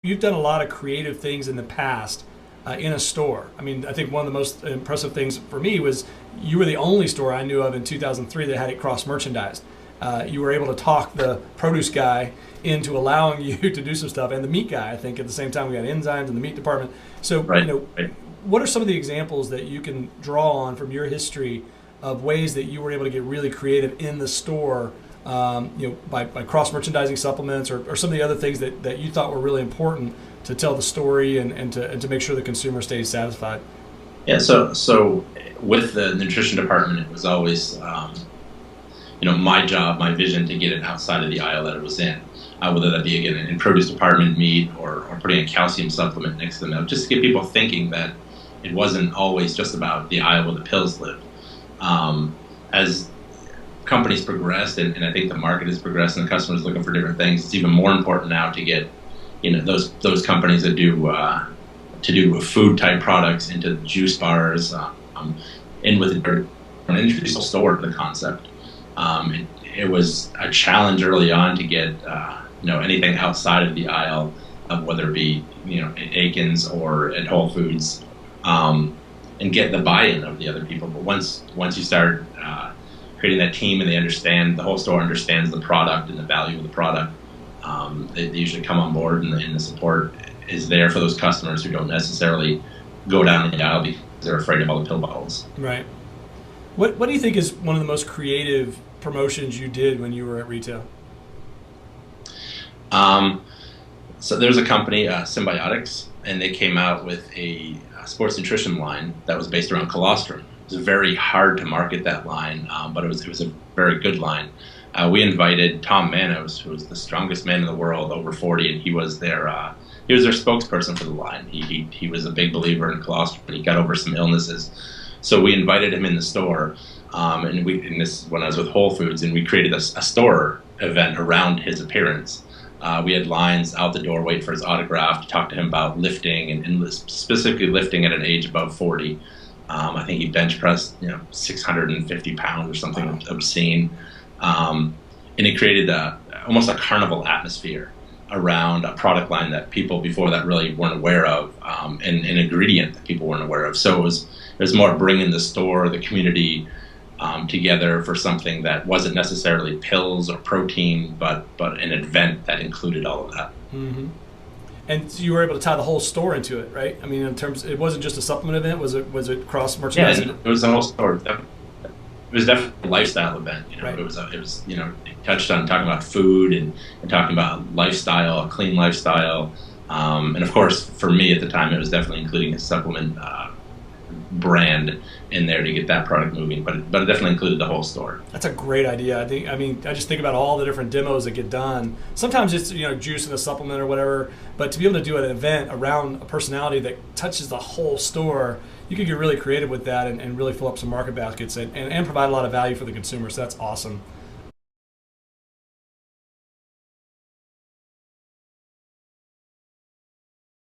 you've done a lot of creative things in the past in a store. I mean, I think one of the most impressive things for me was you were the only store I knew of in 2003 that had it cross-merchandised. You were able to talk the produce guy into allowing you to do some stuff, and the meat guy, I think, at the same time. We got enzymes in the meat department. So, Right. What are some of the examples that you can draw on from your history of ways that you were able to get really creative in the store, by cross-merchandising supplements or some of the other things that you thought were really important to tell the story and to make sure the consumer stays satisfied? Yeah. So with the nutrition department, it was always my job, my vision to get it outside of the aisle that it was in, whether that be again in produce department, meat, or putting a calcium supplement next to the milk, just to get people thinking that it wasn't always just about the aisle where the pills lived. As companies progressed, and I think the market has progressed, and the customers looking for different things, it's even more important now to get those companies that do food type products into juice bars, in with an introduce a store to the concept. It was a challenge early on to get anything outside of the aisle of whether it be at Aikens or at Whole Foods, and get the buy-in of the other people. But once you start creating that team and the whole store understands the product and the value of the product, they usually come on board, and the support is there for those customers who don't necessarily go down the aisle because they're afraid of all the pill bottles. Right. What do you think is one of the most creative promotions you did when you were at retail? So there's a company, Symbiotics, and they came out with a sports nutrition line that was based around colostrum. It was very hard to market that line, but it was a very good line. We invited Tom Manos, who was the strongest man in the world, over 40, and he was their spokesperson for the line. He was a big believer in colostrum, and he got over some illnesses. So we invited him in the store, and this is when I was with Whole Foods, and we created a store event around his appearance. We had lines out the door waiting for his autograph to talk to him about lifting, and specifically lifting at an age above 40. I think he bench pressed 650 pounds or something obscene, and it created almost a carnival atmosphere around a product line that people before that really weren't aware of, and an ingredient that people weren't aware of. So it was more bringing the store, the community, together for something that wasn't necessarily pills or protein, but an event that included all of that. Mm-hmm. And so you were able to tie the whole store into it, right? I mean, in terms, it wasn't just a supplement event. Was it cross merchandising? Yeah, it was the whole store. It was definitely a lifestyle event. Right. It was it touched on talking about food and talking about lifestyle, a clean lifestyle, and of course for me at the time it was definitely including a supplement brand in there to get that product moving, but it definitely included the whole store. That's a great idea. I just think about all the different demos that get done. Sometimes it's juice in a supplement or whatever, but to be able to do an event around a personality that touches the whole store, you could get really creative with that and really fill up some market baskets and provide a lot of value for the consumer. So that's awesome.